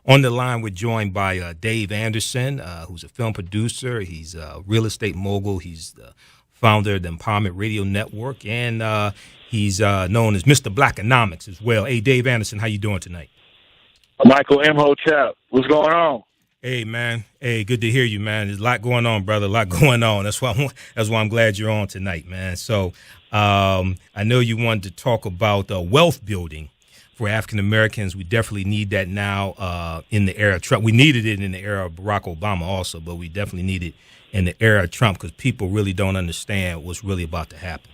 On the line, we're joined by Dave Anderson, who's a film producer. He's a real estate mogul. He's the founder of the Empowerment Radio Network, and he's known as Mr. Blackonomics as well. Hey, Dave Anderson, how you doing tonight? Michael Imhotep, what's going on? Hey, man. Hey, good to hear you, man. There's a lot going on, brother. A lot going on. That's why I'm glad you're on tonight, man. So I know you wanted to talk about wealth building for African Americans. We definitely need that now in the era of Trump. We needed it in the era of Barack Obama also, but we definitely need it in the era of Trump because people really don't understand what's really about to happen.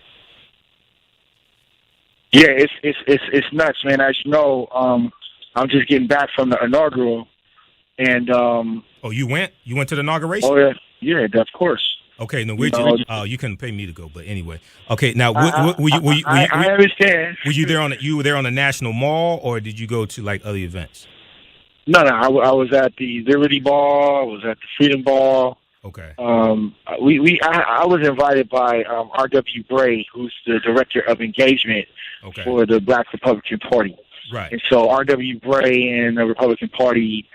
Yeah, it's nuts, man. As you know, I'm just getting back from the inaugural, and oh, you went to the inauguration? Oh yeah, of course. Okay, no, you couldn't pay me to go, but anyway. Okay, now I understand. Were you there on the National Mall, or did you go to like other events? No, I was at the Liberty Ball. I was at the Freedom Ball. Okay. I was invited by R.W. Bray, who's the director of engagement for the Black Republican Party. Right. And so R.W. Bray and the Republican Party,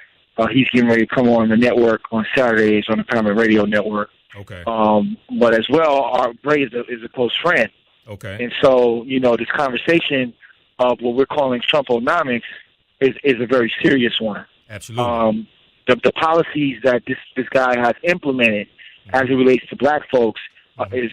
he's getting ready to come on the network on Saturdays on the Empowerment Radio Network. Okay. But as well, Bray is a close friend. Okay. And so, this conversation of what we're calling TrumpoNomics is a very serious one. Absolutely. The policies that this guy has implemented as it relates to black folks is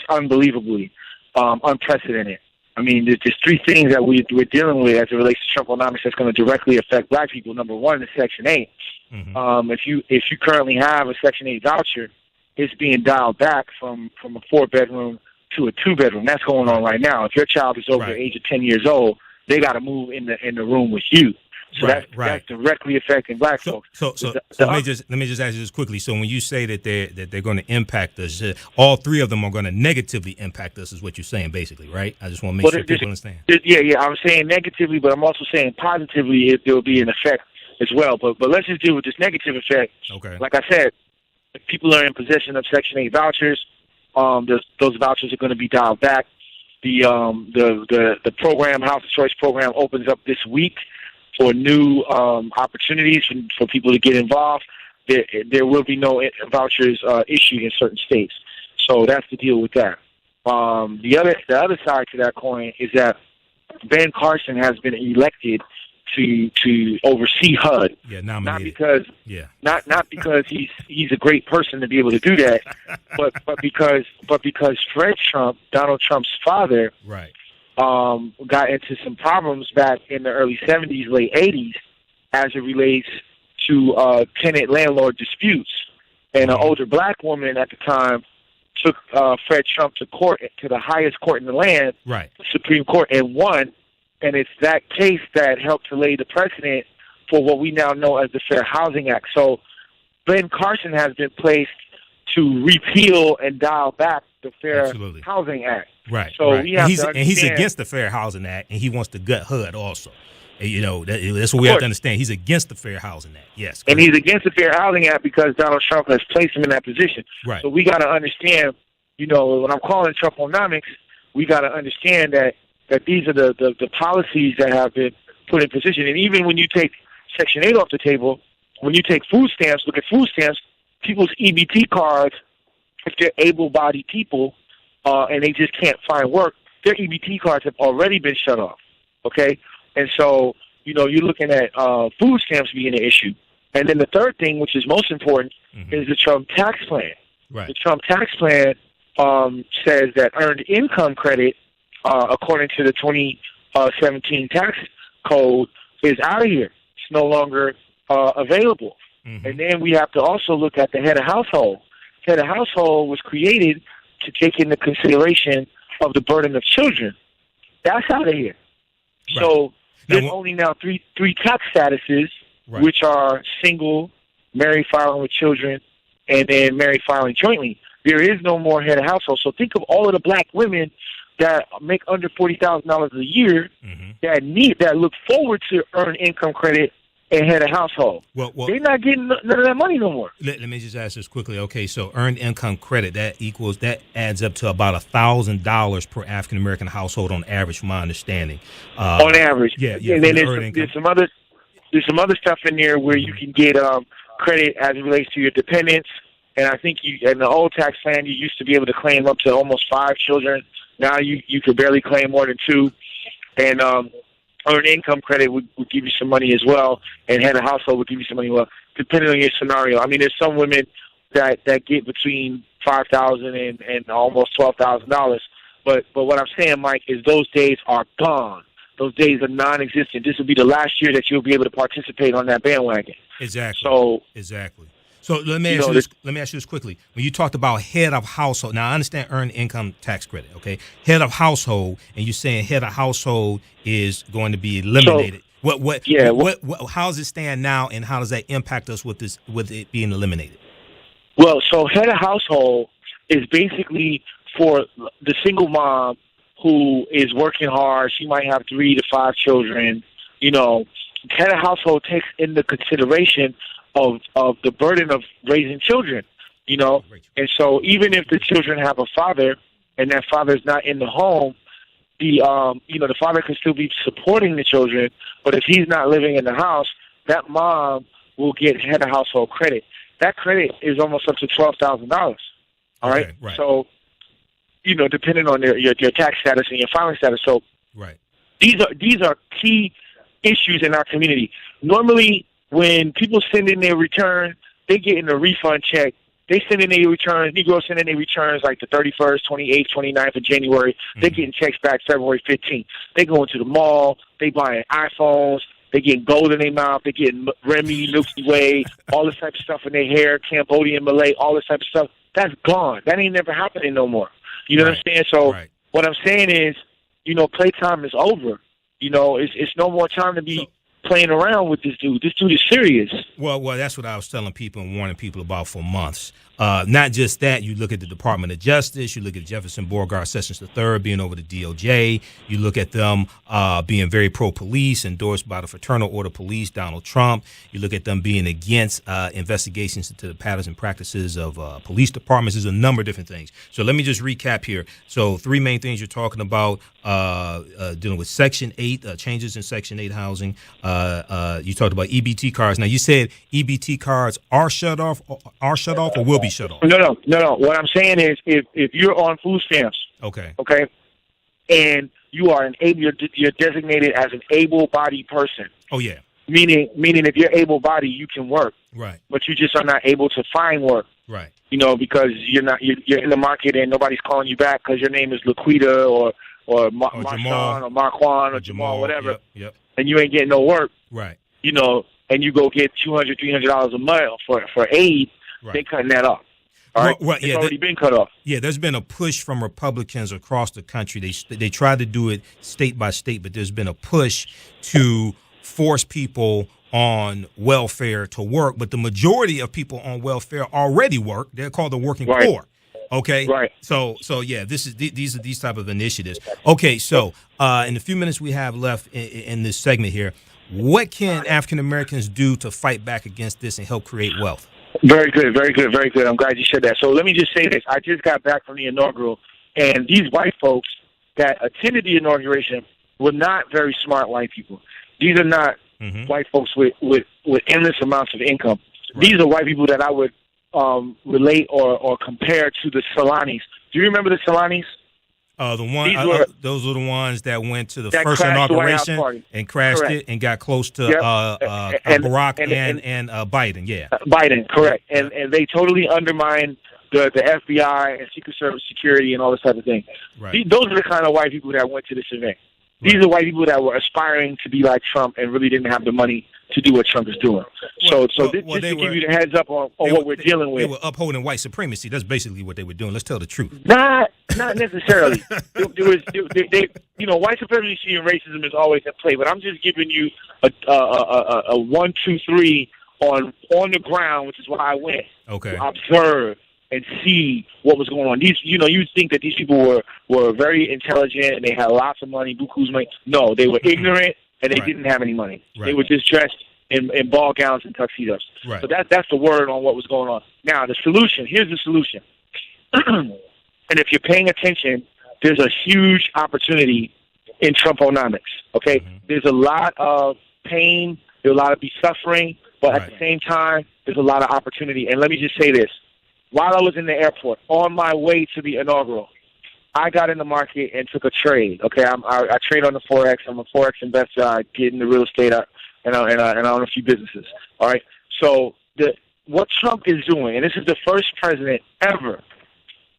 unbelievably unprecedented. I mean, there's three things that we're dealing with as it relates to TrumpoNomics that's going to directly affect black people. Number one is Section 8. Mm-hmm. If you currently have a Section 8 voucher, it's being dialed back from a 4-bedroom to a 2-bedroom. That's going on right now. If your child is over the age of 10 years old, they got to move in the room with you. So that's directly affecting black folks. So let me just ask you this quickly. So when you say that they're going to impact us, all three of them are going to negatively impact us, is what you're saying, basically, right? I just want to make sure people understand. Yeah. I'm saying negatively, but I'm also saying positively there will be an effect as well. But let's just deal with this negative effect. Okay. Like I said, if people are in possession of Section 8 vouchers, those vouchers are going to be dialed back. The program, House of Choice program, opens up this week for new opportunities for people to get involved. There will be no vouchers issued in certain states. So that's the deal with that. The other side to that coin is that Ben Carson has been elected to oversee HUD. Yeah, nominated. Not Not because he's a great person to be able to do that, but because Fred Trump, Donald Trump's father, right, got into some problems back in the early 70s, late 80s, as it relates to tenant-landlord disputes. And an older black woman at the time took Fred Trump to court, to the highest court in the land, right, the Supreme Court, and won. And it's that case that helped to lay the precedent for what we now know as the Fair Housing Act. So Ben Carson has been placed to repeal and dial back the Fair Housing Act. Right. So right. we have to understand, and he's against the Fair Housing Act, and he wants to gut HUD also. And, that's what we have to understand. He's against the Fair Housing Act. Yes. And he's against the Fair Housing Act because Donald Trump has placed him in that position. Right. So we got to understand, when I'm calling TrumpoNomics, we got to understand that these are the policies that have been put in position. And even when you take Section 8 off the table, when you take food stamps, look at food stamps, people's EBT cards, if they're able-bodied people and they just can't find work, their EBT cards have already been shut off, okay? And so, you're looking at food stamps being an issue. And then the third thing, which is most important, is the Trump tax plan. Right. The Trump tax plan says that earned income credit, according to the 2017 tax code, is out of here. It's no longer available. Mm-hmm. And then we have to also look at the head of household. Head of household was created to take into consideration of the burden of children. That's out of here. Right. So there's only now three tax statuses, which are single, married filing with children, and then married filing jointly. There is no more head of household. So think of all of the black women that make under $40,000 a year that look forward to earn income credit and head of household. Well, they're not getting none of that money no more. Let me just ask this quickly. Okay, so earned income credit, that adds up to about $1,000 per African American household on average, from my understanding. On average, yeah. And then there's some other. there's some other stuff in there where you can get credit as it relates to your dependents. And I think in the old tax plan, you used to be able to claim up to almost 5 children. Now you could barely claim more than 2. And earned income credit would give you some money as well, and head of household would give you some money as well, depending on your scenario. I mean, there's some women that get between $5,000 and almost $12,000. But what I'm saying, Mike, is those days are gone. Those days are non-existent. This will be the last year that you'll be able to participate on that bandwagon. Exactly. Exactly. So let me ask you this quickly. When you talked about head of household, now I understand earned income tax credit, okay? Head of household, and you're saying head of household is going to be eliminated. So, how does it stand now, and how does that impact us with it being eliminated? Well, so head of household is basically for the single mom who is working hard. She might have 3 to 5 children. Head of household takes into consideration of the burden of raising children, and so even if the children have a father and that father is not in the home, the father can still be supporting the children, but if he's not living in the house, that mom will get head of household credit. That credit is almost up to $12,000. All right? Right. So, depending on your tax status and your filing status. So, right. These are key issues in our community. Normally, when people send in their return, they get in a refund check. They send in their returns. Negroes send in their returns like the 31st, 28th, 29th of January. They're getting checks back February 15th. They go into the mall. They buying iPhones. They getting gold in their mouth. They getting Remy, Milky Way, all this type of stuff in their hair, Cambodian Malay, all this type of stuff. That's gone. That ain't never happening no more. You know what I'm saying? So what I'm saying is, playtime is over. It's no more time to be playing around with this dude. This dude is serious. Well, that's what I was telling people and warning people about for months. Not just that, you look at the Department of Justice, you look at Jefferson Beauregard Sessions III being over the DOJ, you look at them being very pro-police, endorsed by the Fraternal Order Police, Donald Trump. You look at them being against investigations into the patterns and practices of police departments. There's a number of different things. So let me just recap here. So 3 main things you're talking about, dealing with Section 8, changes in Section 8 housing. You talked about EBT cards. Now, you said EBT cards are shut off or will be shut off. No. What I'm saying is if you're on food stamps, okay, and you are you're designated as an able-bodied person. Oh, yeah. Meaning if you're able-bodied, you can work. Right. But you just are not able to find work. Right. Because you're in the market and nobody's calling you back because your name is Laquita or Marshawn or Marquand or Jamal, whatever. Yep. And you ain't getting no work. Right. And you go get $200, $300 a month for aid. Right. They cutting that off. All right. It's already been cut off. Yeah, there's been a push from Republicans across the country. They try to do it state by state, but there's been a push to force people on welfare to work. But the majority of people on welfare already work. They're called the working poor. Okay. Right. So yeah, these are these type of initiatives. Okay. So in the few minutes we have left in this segment here, what can African Americans do to fight back against this and help create wealth? Very good. I'm glad you said that. So let me just say this. I just got back from the inaugural, and these white folks that attended the inauguration were not very smart white people. These are not white folks with endless amounts of income. Right. These are white people that I would relate or compare to the Solanis. Do you remember the Solanis? Those were the ones that went to the first inauguration and crashed it and got close to Barack and Biden. Yeah, Biden, correct. And they totally undermined the FBI and Secret Service security and all this type of thing. Right. Those are the kind of white people that went to this event. These are white people that were aspiring to be like Trump and really didn't have the money to do what Trump is doing. Just to give you the heads up on what we're dealing with. They were upholding white supremacy. That's basically what they were doing. Let's tell the truth. Not necessarily. White supremacy and racism is always at play. But I'm just giving you a 1, 2, 3 on the ground, which is why I went. Okay. To observe and see what was going on. You think that these people were very intelligent and they had lots of money, buku's money. No, they were ignorant and they didn't have any money. Right. They were just dressed in ball gowns and tuxedos. Right. So that's the word on what was going on. Now, the solution. Here's the solution. And if you're paying attention, there's a huge opportunity in TrumpoNomics. Okay, there's a lot of pain There's a lot of be suffering, but at the same time, there's a lot of opportunity. And let me just say this. While I was in the airport, on my way to the inaugural, I got in the market and took a trade. Okay, I trade on the Forex. I'm a Forex investor. I get into real estate, and I own a few businesses. All right. So what Trump is doing, and this is the first president ever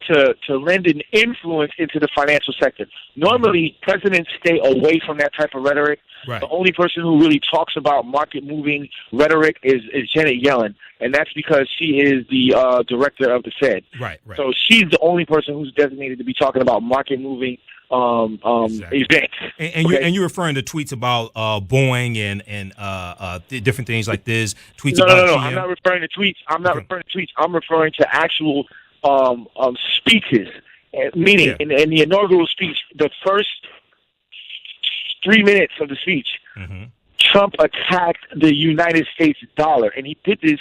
to lend an influence into the financial sector. Normally, presidents stay away from that type of rhetoric. Right. The only person who really talks about market-moving rhetoric is Janet Yellen, and that's because she is the director of the Fed. Right. So she's the only person who's designated to be talking about market-moving events. And you're referring to tweets about Boeing and different things like this. Tweets no, about no. GM. I'm not referring to tweets. I'm referring to actual speeches. Meaning, in the inaugural speech, the first 3 minutes of the speech, Trump attacked the United States dollar, and he did this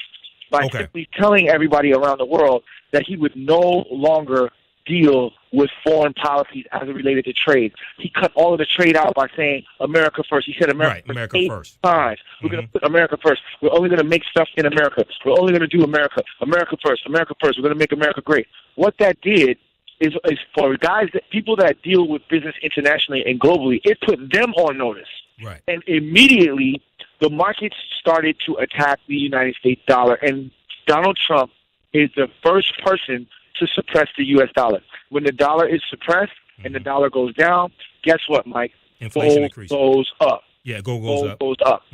by simply telling everybody around the world that he would no longer deal with foreign policies as it related to trade. He cut all of the trade out by saying America first. He said America first. Times. We're going to put America first. We're only going to make stuff in America. We're only going to do America. America first. America first. We're going to make America great. What that did is for people that deal with business internationally and globally, it put them on notice. Right. And immediately the markets started to attack the United States dollar, and Donald Trump is the first person to suppress the U.S. dollar. When the dollar is suppressed and the dollar goes down, guess what, Mike? Inflation goes up. Yeah, goes up.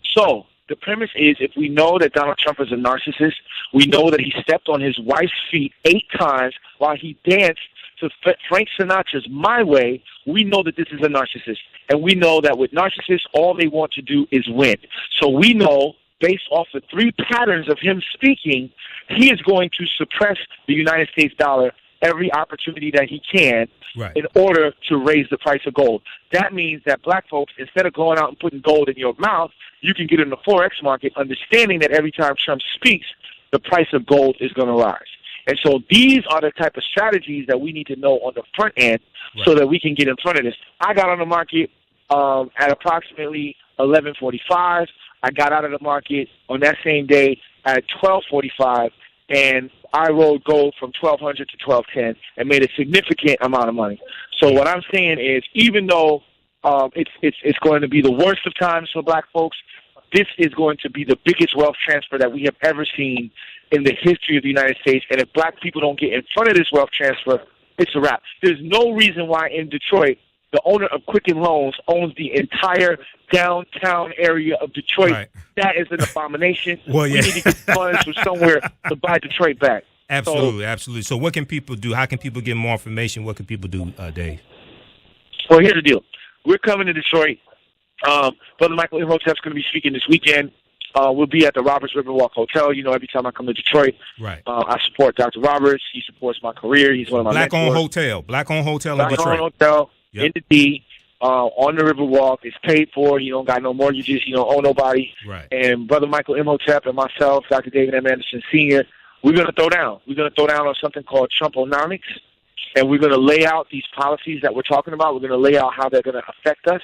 So the premise is, if we know that Donald Trump is a narcissist, we know that he stepped on his wife's feet 8 times while he danced to Frank Sinatra's My Way, we know that this is a narcissist. And we know that with narcissists, all they want to do is win. So we know, based off the 3 patterns of him speaking, he is going to suppress the United States dollar every opportunity that he can in order to raise the price of gold. That means that black folks, instead of going out and putting gold in your mouth, you can get in the Forex market understanding that every time Trump speaks, the price of gold is going to rise. And so these are the type of strategies that we need to know on the front end so that we can get in front of this. I got on the market at approximately 11:45. I got out of the market on that same day at 12:45, and I rode gold from 1200 to 1210 and made a significant amount of money. So what I'm saying is, even though it's going to be the worst of times for black folks, this is going to be the biggest wealth transfer that we have ever seen in the history of the United States. And if black people don't get in front of this wealth transfer, it's a wrap. There's no reason why in Detroit, the owner of Quicken Loans owns the entire downtown area of Detroit. Right. That is an abomination. We need to get funds from somewhere to buy Detroit back. Absolutely. So what can people do? How can people get more information? What can people do, Dave? Well, here's the deal. We're coming to Detroit. Brother Michael Imhotep's going to be speaking this weekend. We'll be at the Roberts Riverwalk Hotel. You know, every time I come to Detroit, I support Dr. Roberts. He supports my career. He's one of my Black-owned hotel. Black-owned hotel in Detroit. Black-owned hotel in the D, on the Riverwalk. It's paid for. You don't got no mortgages. You don't owe nobody. Right. And Brother Michael Imhotep and myself, Dr. David M. Anderson Sr., we're going to throw down. We're going to throw down on something called TrumpoNomics, and we're going to lay out these policies that we're talking about. We're going to lay out how they're going to affect us.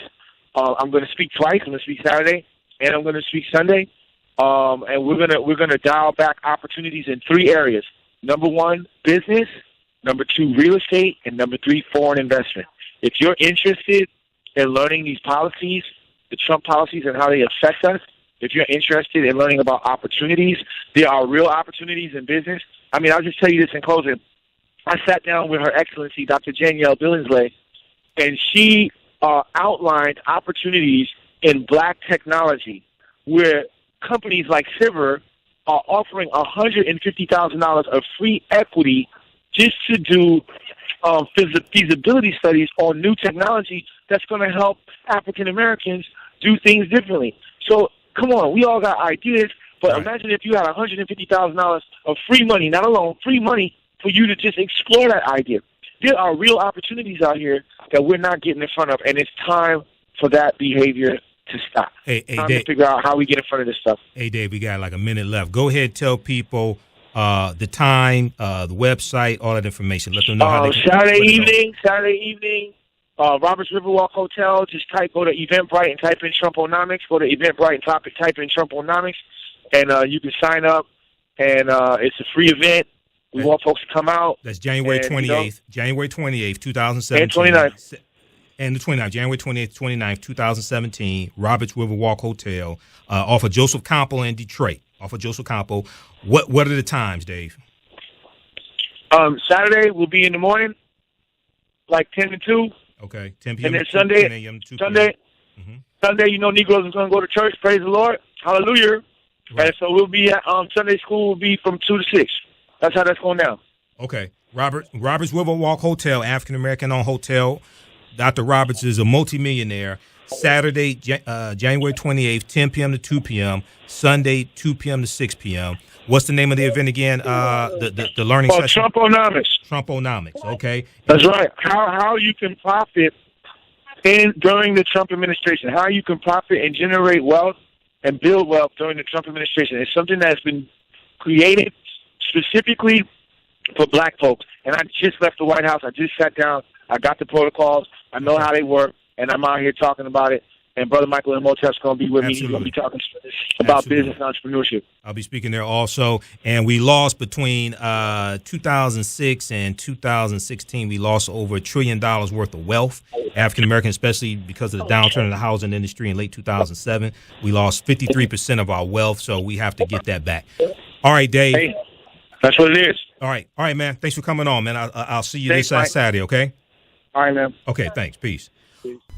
I'm going to speak twice. I'm going to speak Saturday, and I'm going to speak Sunday. And we're gonna dial back opportunities in 3 areas. Number 1, business. Number 2, real estate. And number 3, foreign investment. If you're interested in learning these policies, the Trump policies and how they affect us, if you're interested in learning about opportunities, there are real opportunities in business. I mean, I'll just tell you this in closing. I sat down with Her Excellency, Dr. Danielle Billingsley, and she outlined opportunities in black technology where companies like Silver are offering $150,000 of free equity just to do feasibility studies on new technology that's going to help African Americans do things differently. So, come on, we all got ideas, but imagine if you had $150,000 of free money, not a loan, free money for you to just explore that idea. There are real opportunities out here that we're not getting in front of, and it's time for that behavior to stop. Hey, time Dave, to figure out how we get in front of this stuff. Hey, Dave, we got like a minute left. Go ahead, tell people the time, the website, all that information. Let them know how they can. Saturday evening, Roberts Riverwalk Hotel. Just go to Eventbrite and type in TrumpoNomics. Go to Eventbrite and type in TrumpoNomics, and you can sign up. And it's a free event. We want folks to come out. That's January 28th, January 28th, 2017. And 29th. And the 29th, January 28th, 29th, 2017, Roberts Riverwalk Hotel, off of Joseph Campo in Detroit. Off of Joseph Campo. What are the times, Dave? Saturday will be in the morning, like 10 to 2. Okay, 10 p.m. And then to Sunday, 10 a.m. to 2 p.m. Sunday, Negroes are going to go to church. Praise the Lord. Hallelujah. Right. And so we'll be at Sunday school will be from 2 to 6. That's how that's going down. Okay. Roberts Riverwalk Hotel, African-American-owned hotel. Dr. Roberts is a multimillionaire. Saturday, January 28th, 10 p.m. to 2 p.m. Sunday, 2 p.m. to 6 p.m. What's the name of the event again? The learning session? TrumpoNomics. TrumpoNomics, okay. That's right. How you can profit during the Trump administration. How you can profit and generate wealth and build wealth during the Trump administration. It's something that's been created specifically for black folks. And I just left the White House. I just sat down. I got the protocols. I know how they work, and I'm out here talking about it. And Brother Michael Imhotep's going to be with me. He's going to be talking about business and entrepreneurship. I'll be speaking there also. And we lost between 2006 and 2016, we lost over $1 trillion worth of wealth. African American, especially because of the downturn in the housing industry in late 2007. We lost 53% of our wealth, so we have to get that back. All right, Dave. Hey, that's what it is. All right, man. Thanks for coming on, man. I'll see you this Saturday, okay? All right, man. Okay, thanks. Peace.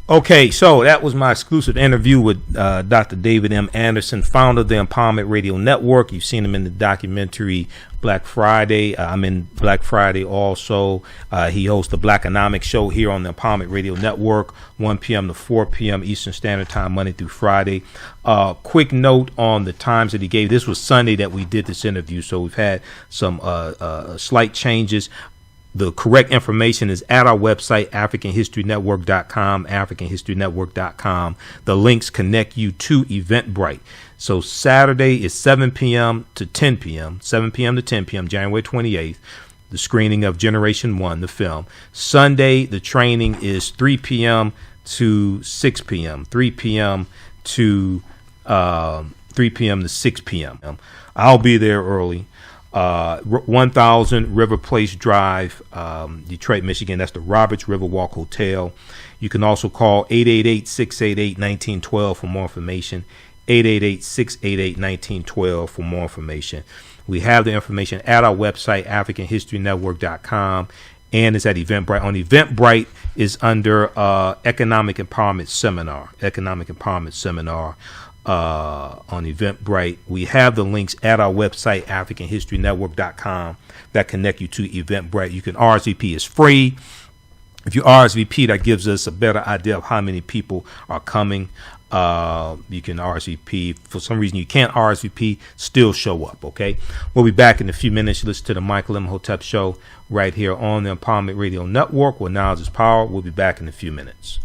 Okay, so that was my exclusive interview with Dr. David M. Anderson, founder of the Empowerment Radio Network. You've seen him in the documentary Black Friday. I'm in Black Friday also. He hosts the Blackonomics show here on the Empowerment Radio Network, 1 p.m. to 4 p.m. Eastern Standard Time, Monday through Friday. Quick note on the times that he gave. This was Sunday that we did this interview, so we've had some slight changes. The correct information is at our website, AfricanHistoryNetwork.com, AfricanHistoryNetwork.com. The links connect you to Eventbrite. So Saturday is 7 p.m. to 10 p.m., 7 p.m. to 10 p.m., January 28th, the screening of Generation 1, the film. Sunday, the training is 3 p.m. to 6 p.m., 3 p.m. to 6 p.m. I'll be there early. 1000 River Place Drive, Detroit, Michigan. That's the Roberts Riverwalk Hotel. You can also call 888-688-1912 for more information. 888-688-1912 for more information. We have the information at our website, AfricanHistoryNetwork.com, and it's at Eventbrite. On Eventbrite is under Economic Empowerment Seminar. On Eventbrite. We have the links at our website, AfricanHistoryNetwork.com, that connect you to Eventbrite. You can RSVP. It's free. If you RSVP, that gives us a better idea of how many people are coming. You can RSVP. For some reason you can't RSVP, still show up, okay? We'll be back in a few minutes. You listen to the Michael Imhotep Show right here on the Empowerment Radio Network, where knowledge is power. We'll be back in a few minutes.